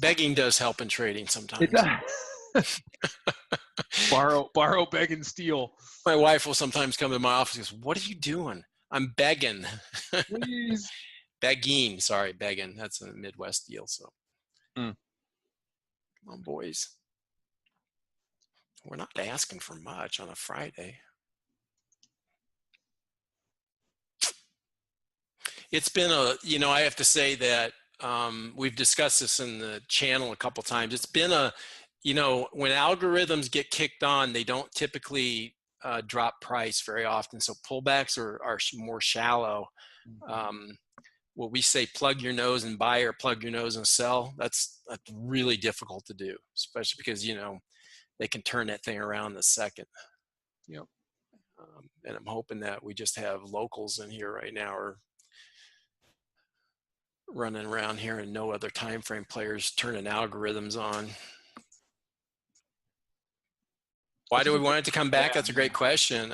Begging does help in trading sometimes. It does. borrow, beg, and steal. My wife will sometimes come to my office and goes, "What are you doing?" I'm begging. Please. Begging. Sorry, begging. That's a Midwest deal. So, Come on, boys. We're not asking for much on a Friday. It's been I have to say that we've discussed this in the channel a couple times. It's been when algorithms get kicked on, they don't typically drop price very often. So pullbacks are more shallow. What we say, plug your nose and buy or plug your nose and sell, that's really difficult to do, especially because, they can turn that thing around in a second. Yep. And I'm hoping that we just have locals in here right now or running around here and no other time frame players turning algorithms on. Why do we want it to come back? That's a great question.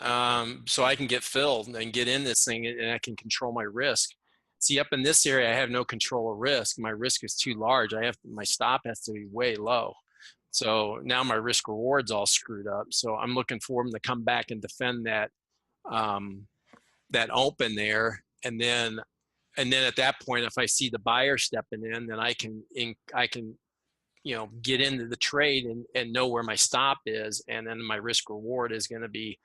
So I can get filled and get in this thing and I can control my risk. See, up in this area, I have no control of risk. My risk is too large. My stop has to be way low. So now my risk reward's all screwed up. So I'm looking for them to come back and defend that that open there, and then at that point, if I see the buyer stepping in, then I can get into the trade and know where my stop is, and then my risk reward is going to be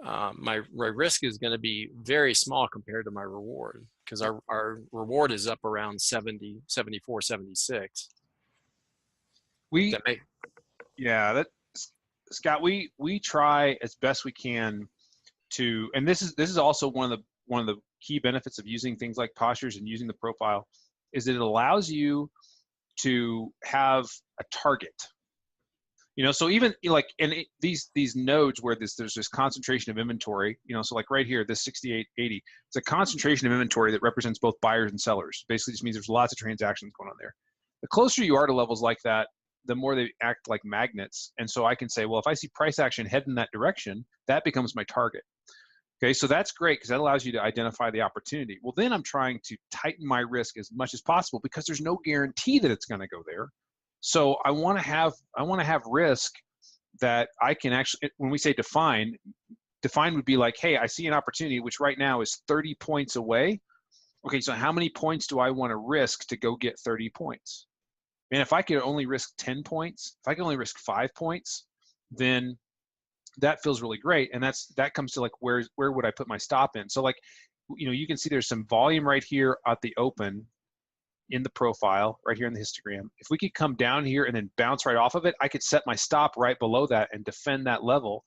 my risk is going to be very small compared to my reward, because our reward is up around 70, 74, 76. Scott, we try as best we can to, and this is also one of the key benefits of using things like postures and using the profile, is that it allows you to have a target. So even these nodes where there's this concentration of inventory, so like right here, this 6880, it's a concentration of inventory that represents both buyers and sellers. Basically just means there's lots of transactions going on there. The closer you are to levels like that, the more they act like magnets. And so I can say, well, if I see price action head in that direction, that becomes my target. Okay, so that's great because that allows you to identify the opportunity. Well, then I'm trying to tighten my risk as much as possible because there's no guarantee that it's going to go there. So I want to have risk that I can actually, when we say define would be like, hey, I see an opportunity which right now is 30 points away. Okay, so how many points do I want to risk to go get 30 points? And if I could only risk 10 points, if I can only risk 5 points, then that feels really great. And that comes to like, where would I put my stop in? So like, you can see there's some volume right here at the open in the profile, right here in the histogram. If we could come down here and then bounce right off of it, I could set my stop right below that and defend that level.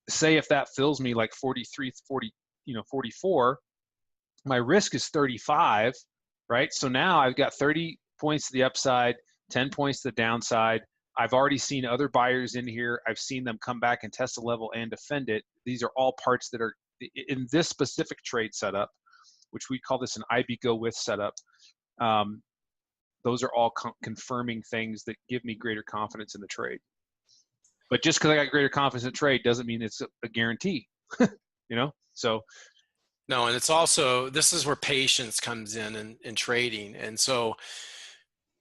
Say if that fills me like 43, 40, 44, my risk is 35, right? So now I've got 30 points to the upside, 10 points to the downside. I've already seen other buyers in here. I've seen them come back and test the level and defend it. These are all parts that are in this specific trade setup, which we call this an IB go with setup. Those are all confirming things that give me greater confidence in the trade. But just because I got greater confidence in the trade doesn't mean it's a guarantee, So. No, and it's also, this is where patience comes in trading. And so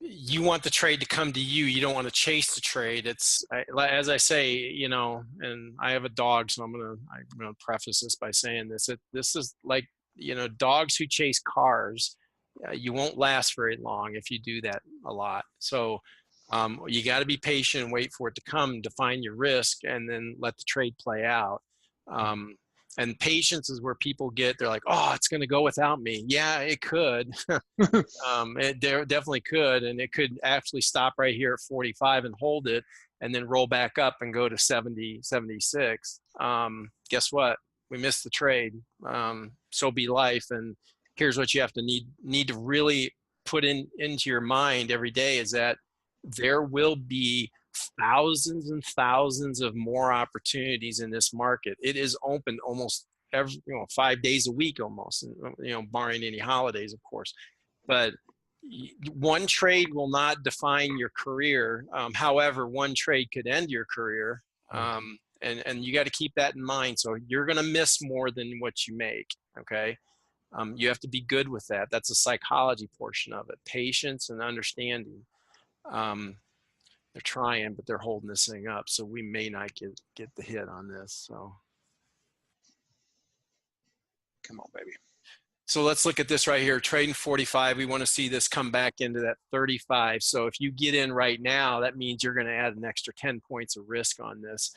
you want the trade to come to you. You don't want to chase the trade. As I say, and I have a dog, so I'm going to preface this by saying this. This is like, dogs who chase cars. You won't last very long if you do that a lot. So you got to be patient and wait for it to come, define your risk, and then let the trade play out. And patience is where people they're like, oh, it's going to go without me. Yeah, it could. It definitely could. And it could actually stop right here at 45 and hold it and then roll back up and go to 70, 76. Guess what? We missed the trade. So be life. And here's what you have to need to really put into your mind every day is that there will be thousands and thousands of more opportunities in this market. It is open almost every, 5 days a week almost, and, barring any holidays, of course. But one trade will not define your career. However, one trade could end your career. And you got to keep that in mind. So you're going to miss more than what you make. Okay. You have to be good with that. That's a psychology portion of it. Patience and understanding. They're trying, but they're holding this thing up. So we may not get the hit on this. So Come on, baby. So let's look at this right here. Trading 45. We want to see this come back into that 35. So if you get in right now, that means you're going to add an extra 10 points of risk on this.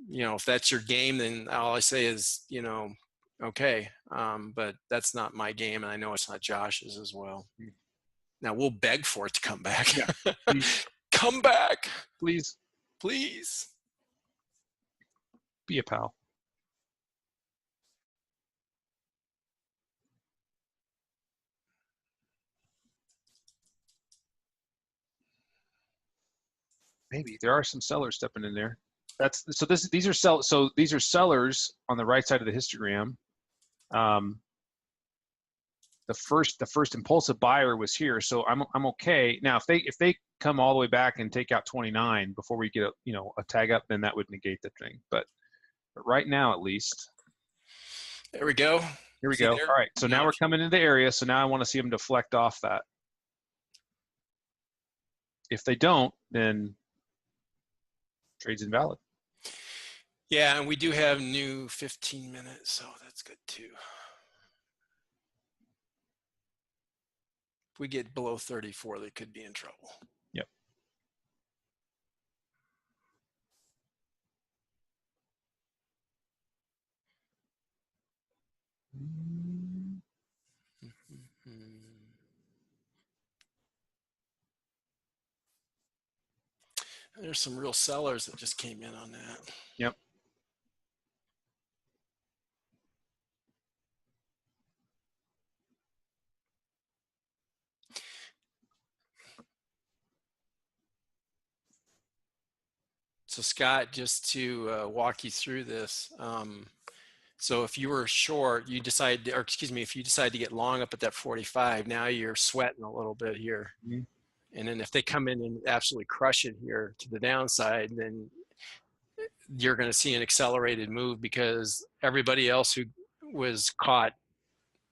If that's your game, then all I say is, okay. But that's not my game, and I know it's not Josh's as well. Now we'll beg for it to come back. Yeah. Come back, please. Please. Be a pal. Maybe there are some sellers stepping in there. These are sellers on the right side of the histogram. The first impulsive buyer was here, so I'm okay. Now if they come all the way back and take out 29 before we get a tag up, then that would negate the thing. But right now, at least. There we go. Here we go. All right, so now we're coming into the area. So now I want to see them deflect off that. If they don't, then trade's invalid. Yeah, and we do have new 15 minutes, so that's good too. If we get below 34, they could be in trouble. Yep. There's some real sellers that just came in on that. Yep. So Scott, just to walk you through this, so if you were short, if you decide to get long up at that 45, now you're sweating a little bit here. Mm-hmm. And then if they come in and absolutely crush it here to the downside, then you're going to see an accelerated move because everybody else who was caught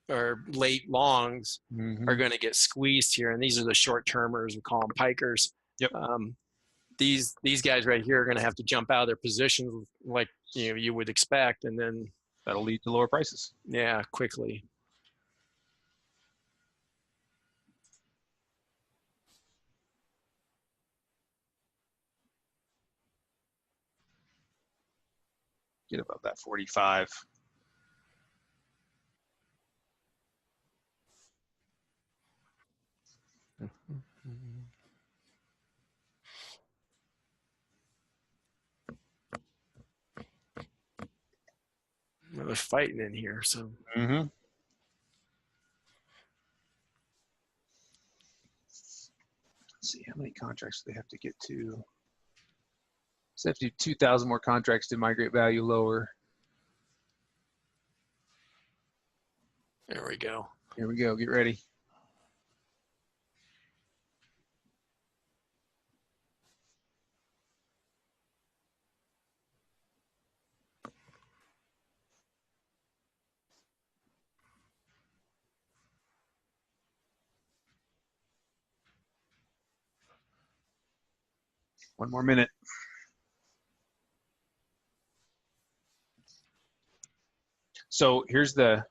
or late longs are going to get squeezed here. And these are the short termers, we call them pikers. Yep. These guys right here are going to have to jump out of their positions like you would expect, and then that'll lead to lower prices. Yeah, quickly. Get above that 45. Well, they're fighting in here, so. Let's see, how many contracts do they have to get to? So they have to do 2,000 more contracts to migrate value lower. There we go. Here we go. Get ready. One more minute. So here's you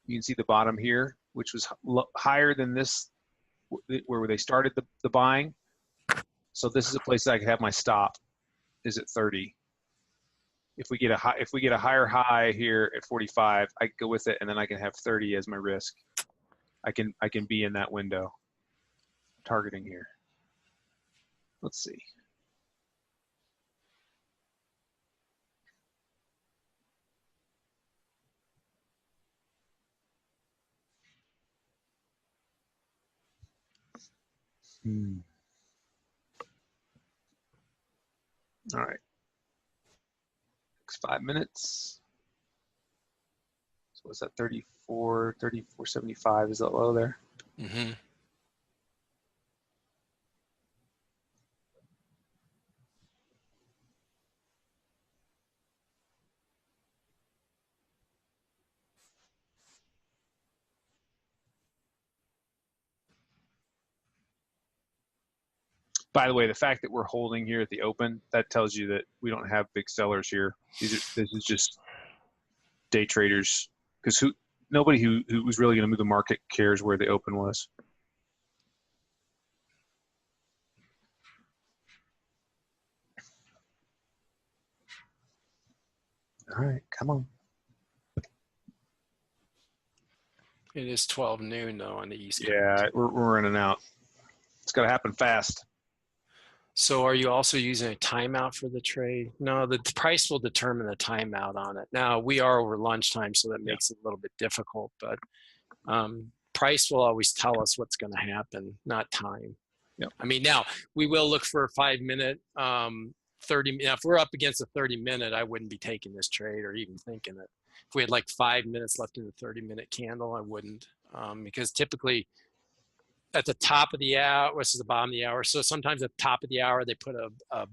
can see the bottom here, which was higher than this, where they started the buying. So this is a place that I could have my stop is at 30. If we get a higher high here at 45, I can go with it, and then I can have 30 as my risk. I can be in that window targeting here. Let's see. All right. Next 5 minutes. So what's that? 34.75. Is that low there? Mm-hmm. By the way, the fact that we're holding here at the open, that tells you that we don't have big sellers here. This is just day traders, because nobody who was really going to move the market cares where the open was. All right, come on. It is 12 noon though on the East Coast. Yeah, we're running out. It's got to happen fast. So are you also using a timeout for the trade? No, the price will determine the timeout on it. Now we are over lunchtime, so that makes it a little bit difficult, but price will always tell us what's going to happen, not time. Yep. I mean, now we will look for a 5 minute, 30. Now, if we're up against a 30-minute, I wouldn't be taking this trade or even thinking it. If we had like 5 minutes left in the 30-minute candle, I wouldn't, because typically at the top of the hour versus the bottom of the hour. So sometimes at the top of the hour, they put a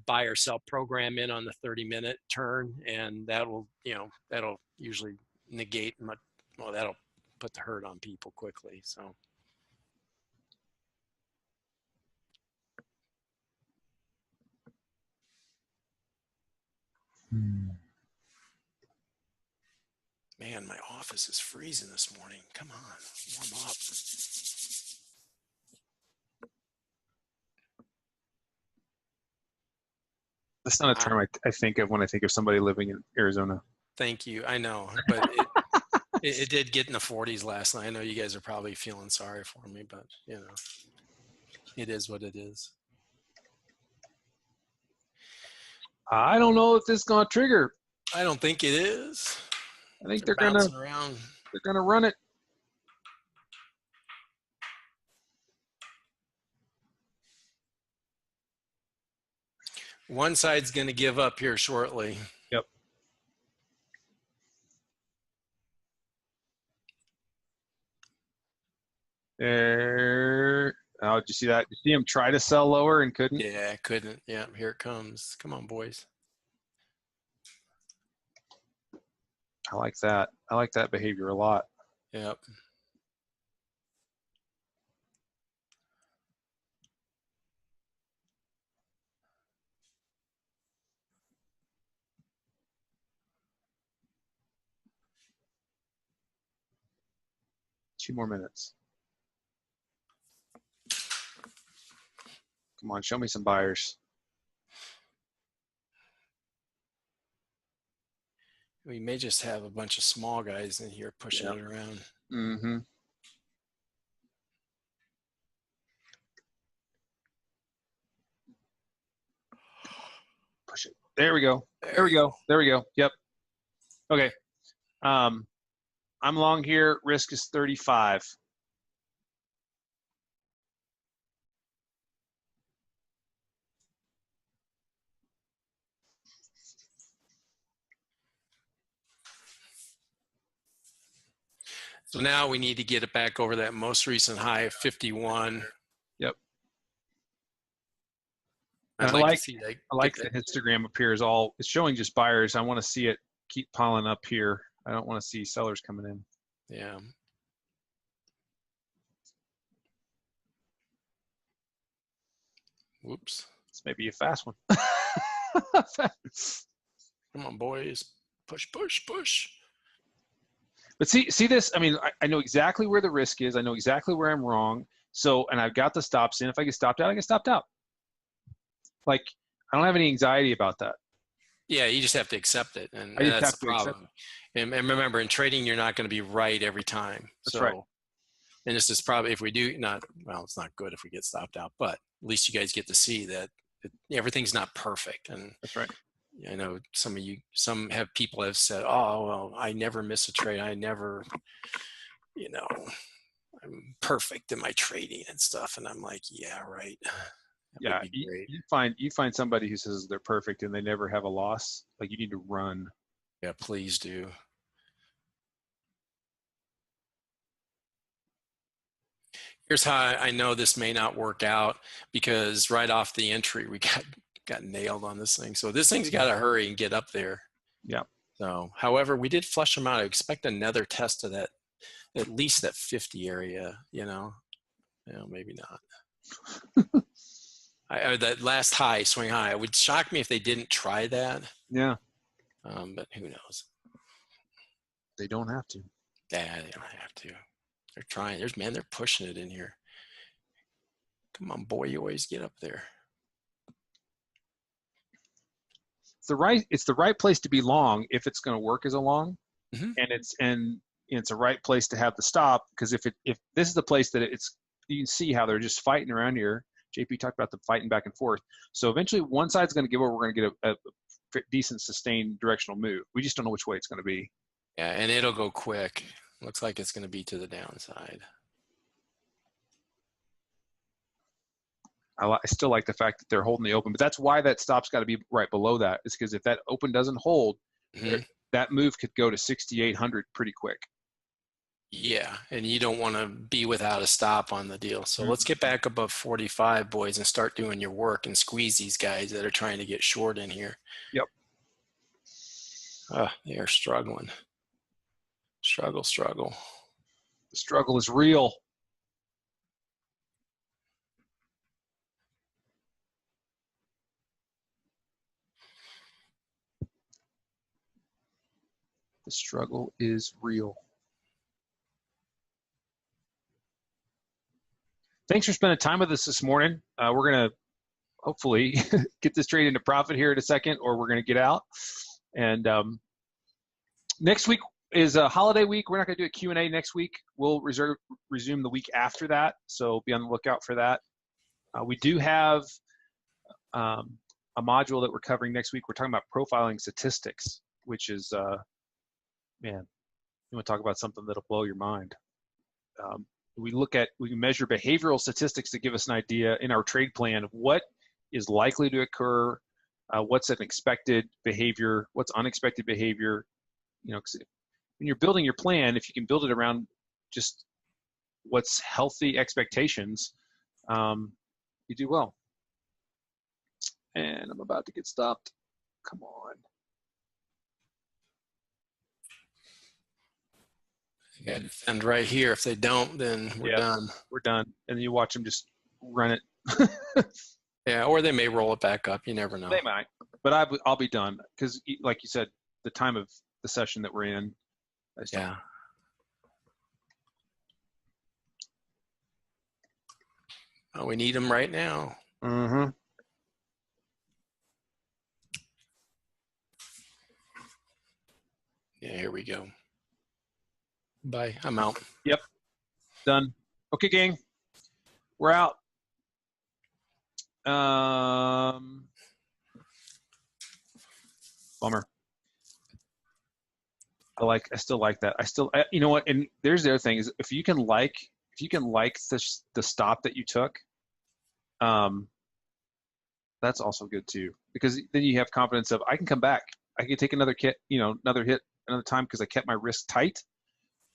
buy or sell program in on the 30-minute turn, and that'll usually negate much. Well, that'll put the hurt on people quickly. So. Man, my office is freezing this morning. Come on, warm up. That's not a term I think of when I think of somebody living in Arizona. Thank you. I know, but it did get in the 40s last night. I know you guys are probably feeling sorry for me, but it is what it is. I don't know if this is going to trigger. I don't think it is. I think they're going to run it. One side's going to give up here shortly. Yep. There. Oh, did you see that? Did you see him try to sell lower and couldn't? Yeah, couldn't. Yeah, here it comes. Come on, boys. I like that. I like that behavior a lot. Yep. Two more minutes. Come on, show me some buyers. We may just have a bunch of small guys in here pushing it around. Mm-hmm. Push it. There we go. There we go. There we go. Yep. Okay. I'm long here. Risk is 35. So now we need to get it back over that most recent high of 51. Yep. I'd like to see that. I like the histogram up here is all, it's showing just buyers. I want to see it keep piling up here. I don't want to see sellers coming in. Yeah. Whoops. This may be a fast one. Come on, boys. Push, push, push. But see this? I mean, I know exactly where the risk is. I know exactly where I'm wrong. So, and I've got the stops in. If I get stopped out, I get stopped out. Like, I don't have any anxiety about that. Yeah, you just have to accept it. And I just that's have the to problem. And remember, in trading, you're not going to be right every time. That's right. And this is probably, if we do not, well, it's not good if we get stopped out, but at least you guys get to see that everything's not perfect. And that's right. I know some people have said, oh, well, I never miss a trade. I never, I'm perfect in my trading and stuff. And I'm like, yeah, right. That Yeah, would be great. you find somebody who says they're perfect and they never have a loss. Like, you need to run. Yeah, please do. Here's how I know this may not work out, because right off the entry, we got nailed on this thing. So this thing's got to hurry and get up there. Yeah. So, however, we did flush them out. I expect another test of that, at least that 50 area, maybe not. That last high, swing high, it would shock me if they didn't try that. Yeah. But who knows? They don't have to. Yeah, they don't have to. They're trying. They're pushing it in here. Come on, boy, you always get up there. It's the right place to be long if it's going to work as a long, Mm-hmm. and it's a right place to have the stop, because if this is the place that you can see how they're just fighting around here. JP talked about the fighting back and forth. So eventually one side's going to give over. We're going to get a decent sustained directional move. We just don't know which way it's going to be. Yeah, and it'll go quick. Looks like it's going to be to the downside. I still like the fact that they're holding the open, but that's why that stop's got to be right below that. Is because if that open doesn't hold, Mm-hmm. that move could go to 6,800 pretty quick. Yeah, and you don't want to be without a stop on the deal. So let's get back above 45, boys, and start doing your work and squeeze these guys that are trying to get short in here. Yep. They are struggling. Struggle. The struggle is real. The struggle is real. Thanks for spending time with us this morning. We're going to hopefully get this trade into profit here in a second, or we're going to get out. And next week is a holiday week. We're not going to do a Q&A next week. We'll resume the week after that, so be on the lookout for that. We do have a module that we're covering next week. We're talking about profiling statistics, which is, man, you want to talk about something that'll blow your mind. We measure behavioral statistics to give us an idea in our trade plan of what is likely to occur, what's an expected behavior, what's unexpected behavior. When you're building your plan, if you can build it around just what's healthy expectations, you do well. And I'm about to get stopped. Come on. Yeah, and right here, if they don't, then we're done. We're done. And you watch them just run it. Yeah, or they may roll it back up. You never know. They might, but I'll be done, because, like you said, the time of the session that we're in. Yeah. Oh, we need them right now. Mm-hmm. Yeah, here we go. Bye. I'm out. Yep. Done. Okay, gang. We're out. Bummer. I still like that. You know what? And there's the other thing is, if you can like the stop that you took, that's also good too, because then you have confidence of, I can come back. I can take another hit another time, because I kept my risk tight.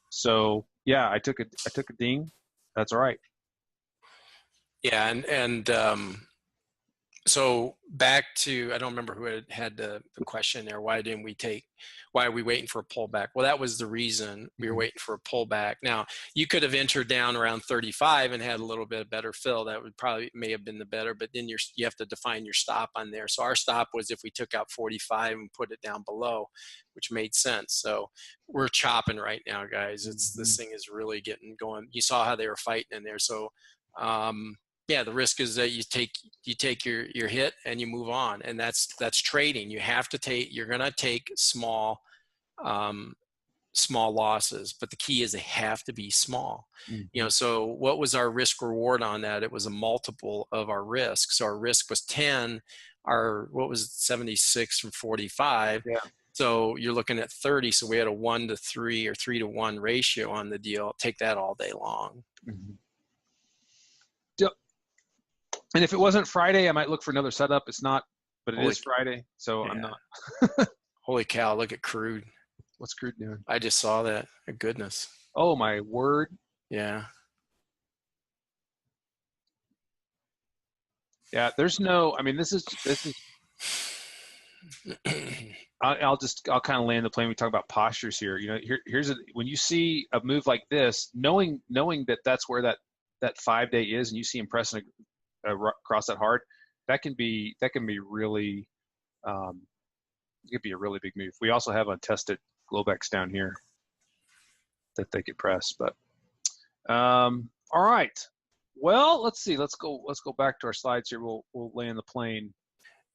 So yeah, I took a ding. That's all right. Yeah, and so back to, I don't remember who had the question there. Why are we waiting for a pullback? Well, that was the reason we were waiting for a pullback. Now, you could have entered down around 35 and had a little bit better fill. That may have been the better, but then you have to define your stop on there. So our stop was if we took out 45 and put it down below, which made sense. So we're chopping right now, guys. This thing is really getting going. You saw how they were fighting in there. So, yeah, the risk is that you take your hit and you move on, and that's trading. You're going to take small losses, but the key is they have to be small. Mm-hmm. So what was our risk reward on that? It was a multiple of our risk. So our risk was 10. What was it, 76 from 45? Yeah. So you're looking at 30. So we had a 1 to 3 or 3 to 1 ratio on the deal. Take that all day long. Mm-hmm. And if it wasn't Friday, I might look for another setup. It's not, but it is Friday, so yeah. I'm not. Holy cow, look at crude. What's crude doing? I just saw that. My goodness. Oh, my word. Yeah. Yeah, there's no, I mean, this is I'll kind of land the plane. We talk about postures here. You know, when you see a move like this, knowing that that's where that 5-day is, and you see him pressing across that hard, that can be really, it could be a really big move. We also have untested Globex down here that they could press, but all right. Well, let's see. Let's go back to our slides here. We'll land the plane.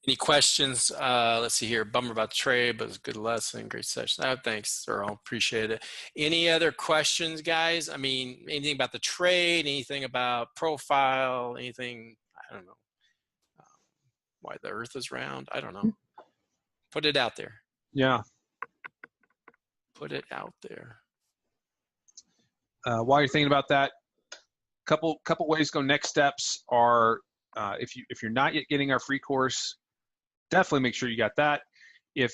Any questions? Let's see here. Bummer about the trade, but it was a good lesson. Great session. Thanks, Earl. Appreciate it. Any other questions, guys? I mean, anything about the trade, anything about profile, anything, I don't know. Why the earth is round? I don't know. Put it out there. Yeah. Put it out there. While you're thinking about that, couple ways to go. Next steps are, if you're not yet getting our free course, definitely make sure you got that. If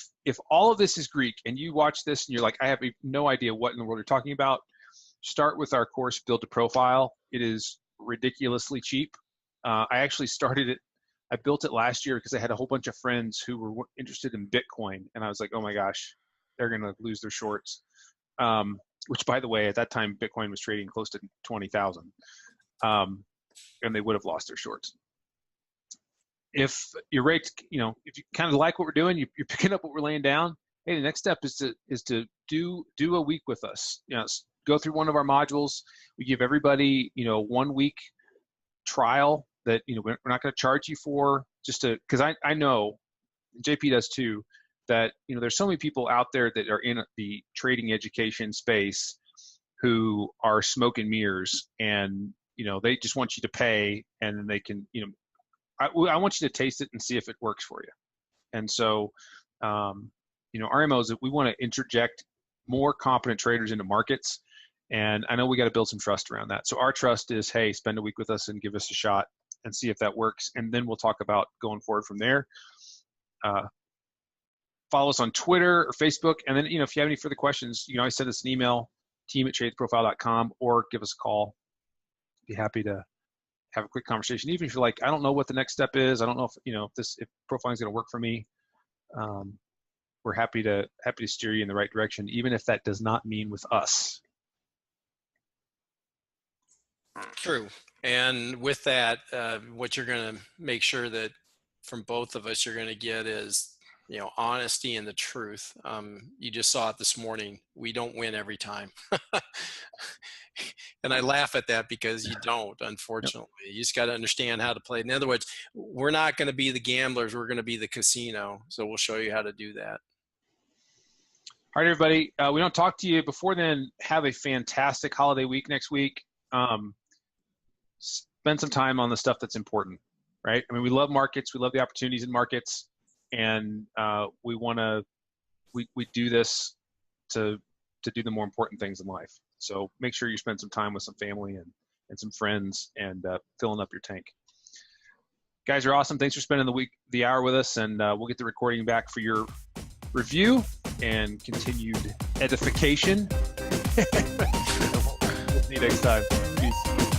all of this is Greek and you watch this and you're like, I have no idea what in the world you're talking about, start with our course, Build a Profile. It is ridiculously cheap. I actually started it. I built it last year because I had a whole bunch of friends who were interested in Bitcoin, and I was like, oh my gosh, they're going to lose their shorts. Which, by the way, at that time, Bitcoin was trading close to 20,000, and they would have lost their shorts. If your rates, if you kind of like what we're doing, you're picking up what we're laying down. Hey, the next step is to do a week with us. Go through one of our modules. We give everybody 1 week trial that we're not going to charge you for, just to, because I know JP does too, that there's so many people out there that are in the trading education space who are smoke and mirrors, and they just want you to pay, and then they can I want you to taste it and see if it works for you. And so our MO is that we want to interject more competent traders into markets, and I know we got to build some trust around that. So our trust is, hey, spend a week with us and give us a shot and see if that works, and then we'll talk about going forward from there. Follow us on Twitter or Facebook, and then if you have any further questions, send us an email, team@tradeprofile.com, or give us a call. Be happy to have a quick conversation, even if you're like, I don't know what the next step is. I don't know if profiling is going to work for me. We're happy to steer you in the right direction, even if that does not mean with us. True. And with that, what you're going to make sure that from both of us you're going to get is honesty and the truth. You just saw it this morning. We don't win every time. And I laugh at that because you don't, unfortunately. Yep. You just got to understand how to play. In other words, we're not going to be the gamblers. We're going to be the casino. So we'll show you how to do that. All right, everybody. We don't talk to you before then. Have a fantastic holiday week next week. Spend some time on the stuff that's important, right? I mean, we love markets. We love the opportunities in markets. And we do this to do the more important things in life. So make sure you spend some time with some family and some friends and filling up your tank. Guys are awesome. Thanks for spending the hour with us, and we'll get the recording back for your review and continued edification. We'll see you next time. Peace.